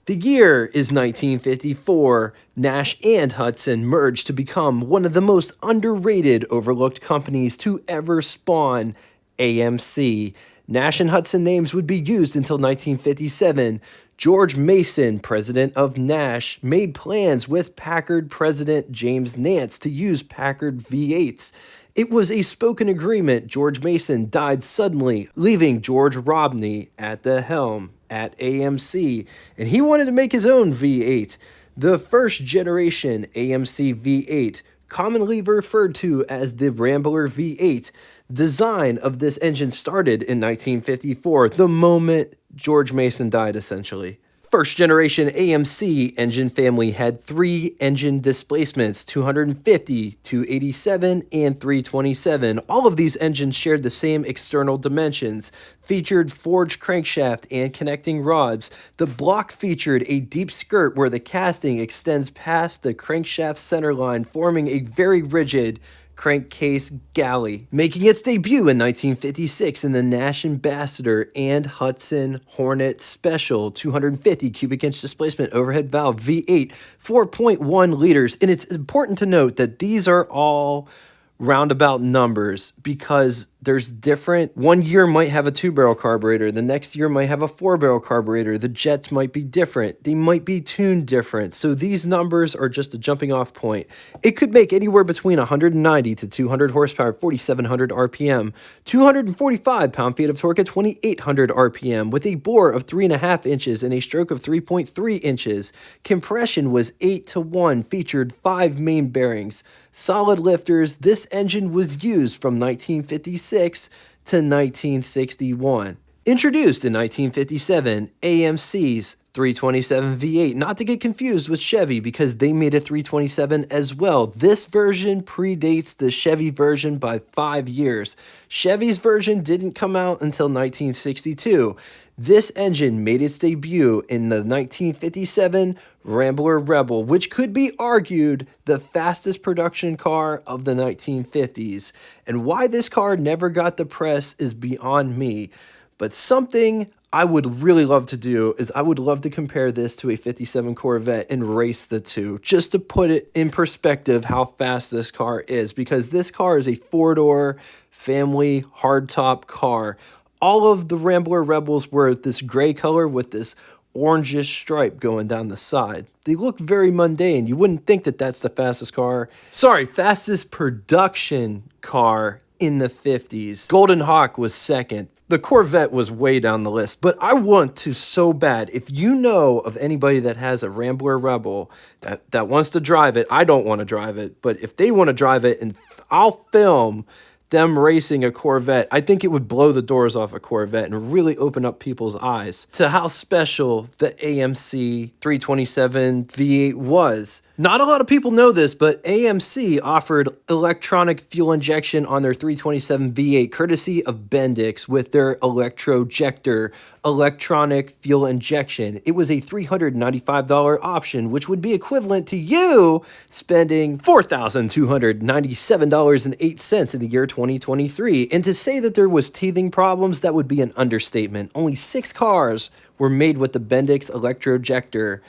The year is 1954. Nash and Hudson merged to become one of the most underrated, overlooked companies to ever spawn, AMC. Nash and Hudson names would be used until 1957. George Mason, president of Nash, made plans with Packard president James Nance to use Packard V8s. It was a spoken agreement. George Mason died suddenly, leaving George Robney at the helm at AMC, and he wanted to make his own V8. The first generation AMC V8, commonly referred to as the Rambler V8, design of this engine started in 1954, the moment George Mason died, essentially. First generation AMC engine family had 3 engine displacements, 250, 287, and 327. All of these engines shared the same external dimensions, featured forged crankshaft and connecting rods. The block featured a deep skirt where the casting extends past the crankshaft centerline, forming a very rigid crankcase galley, making its debut in 1956 in the Nash Ambassador and Hudson Hornet Special 250 cubic inch displacement overhead valve V8, 4.1 liters. And it's important to note that these are all roundabout numbers because there's different. One year might have a 2-barrel carburetor, the next year might have a 4-barrel carburetor. The jets might be different, they might be tuned different, so these numbers are just a jumping off point. It could make anywhere between 190 to 200 horsepower, 4,700 rpm, 245 pound-feet of torque at 2,800 rpm, with a bore of 3.5 inches and a stroke of 3.3 inches. Compression was 8-to-1, featured 5 main bearings, solid lifters. This engine was used from 1956 to 1961. Introduced in 1957, AMC's 327 V8, not to get confused with Chevy because they made a 327 as well. This version predates the Chevy version by 5 years. Chevy's version didn't come out until 1962. This engine made its debut in the 1957 Rambler Rebel, which could be argued the fastest production car of the 1950s. And why this car never got the press is beyond me. But something I would really love to do is I would love to compare this to a 57 Corvette and race the two, just to put it in perspective how fast this car is, because this car is a 4-door family hardtop car. All of the Rambler Rebels were this gray color with this orangish stripe going down the side. They look very mundane. You wouldn't think that that's the fastest car. Sorry, fastest production car in the 50s. Golden Hawk was second. The Corvette was way down the list, but I want to so bad. If you know of anybody that has a Rambler Rebel that wants to drive it, I don't want to drive it, but if they want to drive it and I'll film them racing a Corvette, I think it would blow the doors off a Corvette and really open up people's eyes to how special the AMC 327 V8 was. Not a lot of people know this, but AMC offered electronic fuel injection on their 327 V8 courtesy of Bendix with their electrojector electronic fuel injection. It was a $395 option, which would be equivalent to you spending $4,297.08 in the year 2023. And to say that there was teething problems, that would be an understatement. Only 6 cars were made with the Bendix electrojector.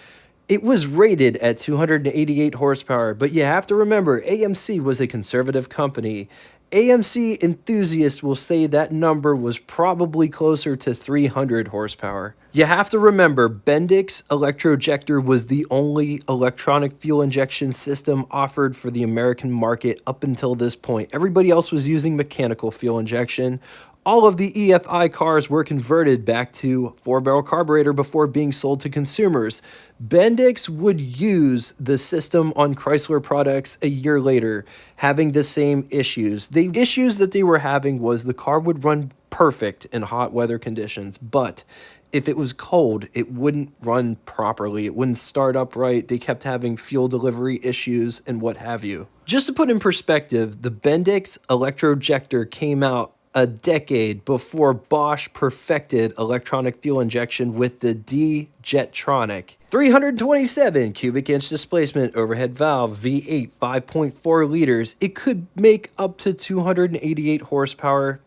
It was rated at 288 horsepower, but you have to remember, AMC was a conservative company. AMC enthusiasts will say that number was probably closer to 300 horsepower. You have to remember, Bendix electrojector was the only electronic fuel injection system offered for the American market up until this point. Everybody else was using mechanical fuel injection. All of the EFI cars were converted back to 4-barrel carburetor before being sold to consumers. Bendix would use the system on Chrysler products a year later, having the same issues. The issues that they were having was the car would run perfect in hot weather conditions, but if it was cold, it wouldn't run properly. It wouldn't start up right. They kept having fuel delivery issues and what have you. Just to put in perspective, the Bendix electrojector came out a decade before Bosch perfected electronic fuel injection with the D-Jetronic. 327 cubic inch displacement overhead valve V8, 5.4 liters. It could make up to 288 horsepower.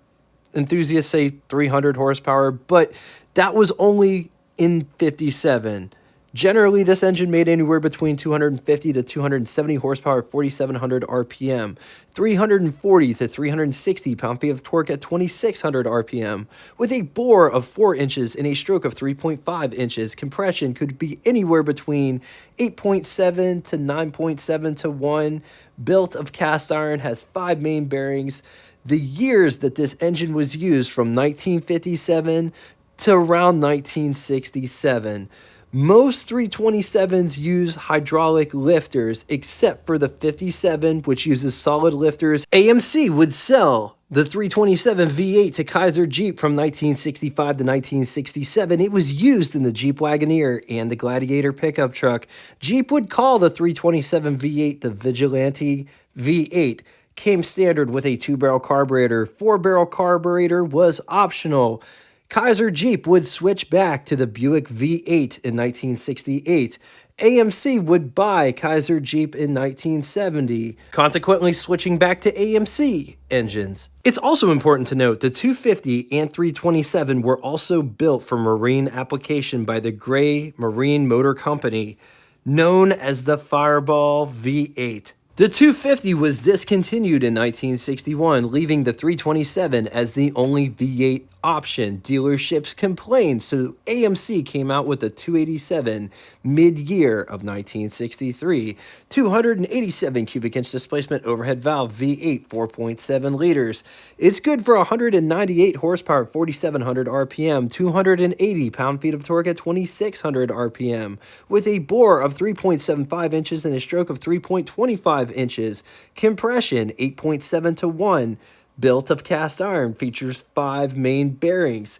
Enthusiasts say 300 horsepower, but that was only in 57. Generally, this engine made anywhere between 250 to 270 horsepower at 4,700 RPM, 340 to 360 pound-feet of torque at 2,600 RPM. With a bore of 4 inches and a stroke of 3.5 inches, compression could be anywhere between 8.7 to 9.7 to 1. Built of cast iron, has 5 main bearings. The years that this engine was used from 1957 to around 1967. Most 327s use hydraulic lifters, except for the 57, which uses solid lifters. AMC would sell the 327 V8 to Kaiser Jeep from 1965 to 1967. It was used in the Jeep Wagoneer and the Gladiator pickup truck. Jeep would call the 327 V8 the Vigilante V8. Came standard with a 2-barrel carburetor. 4-barrel carburetor was optional. Kaiser Jeep would switch back to the Buick V8 in 1968. AMC would buy Kaiser Jeep in 1970, consequently switching back to AMC engines. It's also important to note the 250 and 327 were also built for marine application by the Gray Marine Motor Company, known as the Fireball V8. The 250 was discontinued in 1961, leaving the 327 as the only V8 option. Dealerships complained, so AMC came out with the 287 mid-year of 1963. 287 cubic inch displacement overhead valve V8, 4.7 liters. It's good for 198 horsepower, 4,700 RPM, 280 pound-feet of torque at 2,600 RPM, with a bore of 3.75 inches and a stroke of 3.25 inches. Compression 8.7 to 1. Built of cast iron, features 5 main bearings.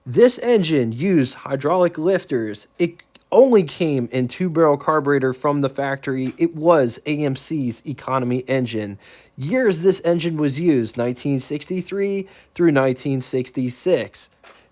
This engine used hydraulic lifters. It only came in 2-barrel carburetor from the factory. It was AMC's economy engine. Years this engine was used, 1963 through 1966.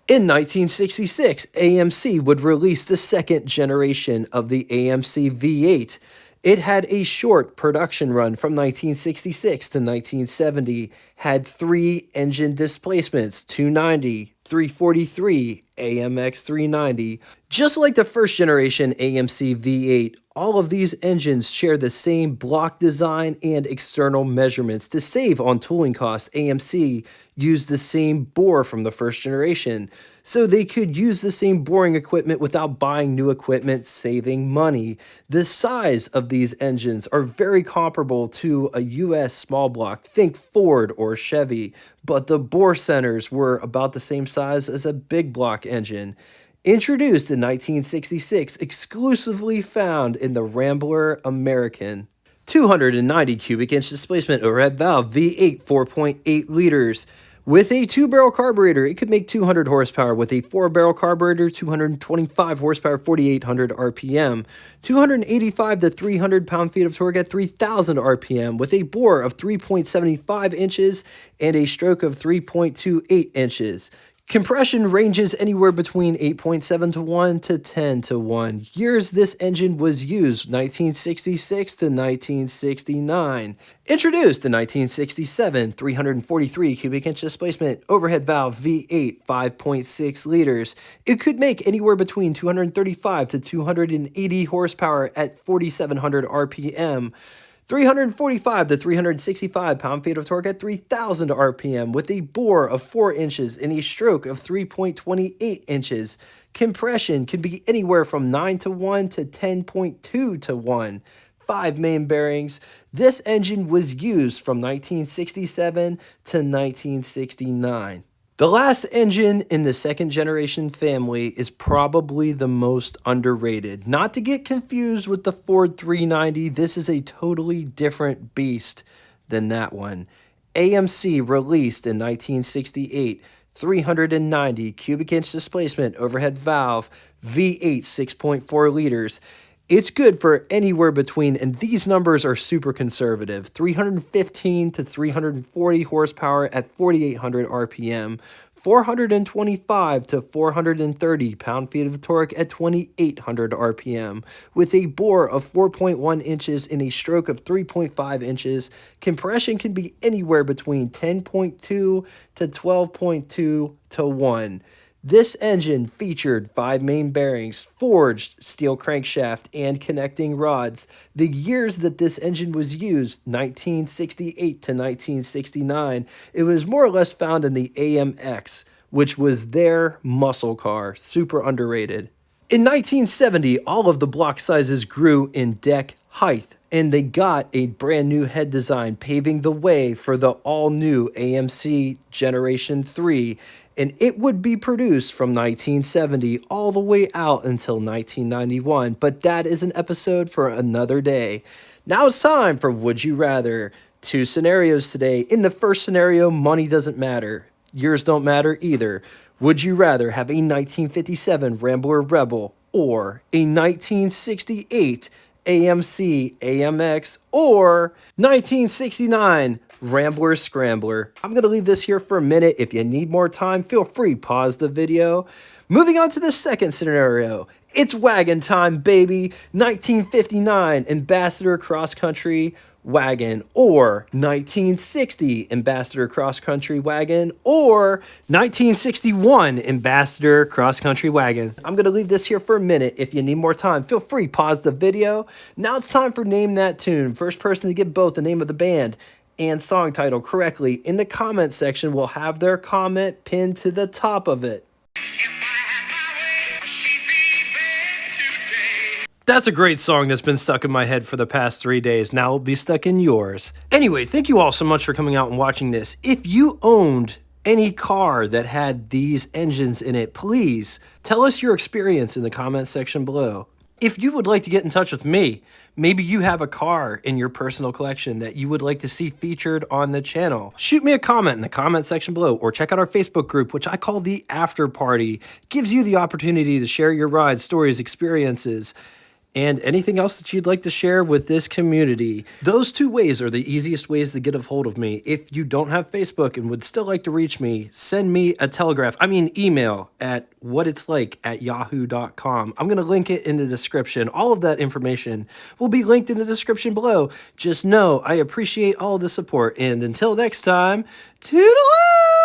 In 1966, AMC would release the second generation of the AMC V8. It had a short production run from 1966 to 1970, had 3 engine displacements, 290, 343, AMX 390. Just like the first generation AMC V8, all of these engines share the same block design and external measurements. To save on tooling costs, AMC used the same bore from the first generation, so they could use the same boring equipment without buying new equipment, saving money. The size of these engines are very comparable to a US small block, think Ford or Chevy, but the bore centers were about the same size as a big block engine. Introduced in 1966, exclusively found in the Rambler American. 290 cubic inch displacement overhead valve V8, 4.8 liters. With a 2-barrel carburetor, it could make 200 horsepower. With a 4-barrel carburetor, 225 horsepower, 4,800 RPM. 285 to 300 pound-feet of torque at 3,000 RPM. With a bore of 3.75 inches and a stroke of 3.28 inches. Compression ranges anywhere between 8.7 to 1 to 10 to 1. Years this engine was used, 1966 to 1969. Introduced in 1967, 343 cubic inch displacement, overhead valve V8, 5.6 liters. It could make anywhere between 235 to 280 horsepower at 4,700 RPM. 345 to 365 pound-feet of torque at 3,000 RPM with a bore of 4 inches and a stroke of 3.28 inches. Compression can be anywhere from 9 to 1 to 10.2 to 1. 5 main bearings. This engine was used from 1967 to 1969. The last engine in the second generation family is probably the most underrated. Not to get confused with the Ford 390, this is a totally different beast than that one. AMC released in 1968, 390 cubic inch displacement overhead valve, V8 6.4 liters. It's good for anywhere between, and these numbers are super conservative, 315 to 340 horsepower at 4,800 RPM, 425 to 430 pound-feet of torque at 2,800 RPM, with a bore of 4.1 inches and a stroke of 3.5 inches. Compression can be anywhere between 10.2 to 12.2 to 1. This engine featured 5 main bearings, forged steel crankshaft, and connecting rods. The years that this engine was used, 1968 to 1969, it was more or less found in the AMX, which was their muscle car, super underrated. In 1970, all of the block sizes grew in deck height, and they got a brand new head design, paving the way for the all-new AMC Generation 3, and it would be produced from 1970 all the way out until 1991, but that is an episode for another day. Now it's time for Would You Rather. 2 scenarios today. In the first scenario, money doesn't matter. Yours don't matter either. Would you rather have a 1957 Rambler Rebel or a 1968 AMC AMX or 1969 Rambler Scrambler? I'm going to leave this here for a minute. If you need more time, feel free, pause the video. Moving on to the second scenario. It's wagon time, baby. 1959 Ambassador Cross Country wagon or 1960 Ambassador Cross Country wagon or 1961 Ambassador Cross Country wagon. I'm going to leave this here for a minute. If you need more time, feel free, pause the video. Now it's time for Name That Tune. First person to get both the name of the band and song title correctly in the comment section will have their comment pinned to the top of it. That's a great song that's been stuck in my head for the past 3 days. Now it'll be stuck in yours. Anyway, thank you all so much for coming out and watching this. If you owned any car that had these engines in it, please tell us your experience in the comment section below. If you would like to get in touch with me, maybe you have a car in your personal collection that you would like to see featured on the channel, shoot me a comment in the comment section below or check out our Facebook group, which I call the After Party. It gives you the opportunity to share your rides, stories, experiences, and anything else that you'd like to share with this community. Those 2 ways are the easiest ways to get a hold of me. If you don't have Facebook and would still like to reach me, send me a email at whatitslike@yahoo.com. I'm going to link it in the description. All of that information will be linked in the description below. Just know I appreciate all the support, and until next time, toodaloo!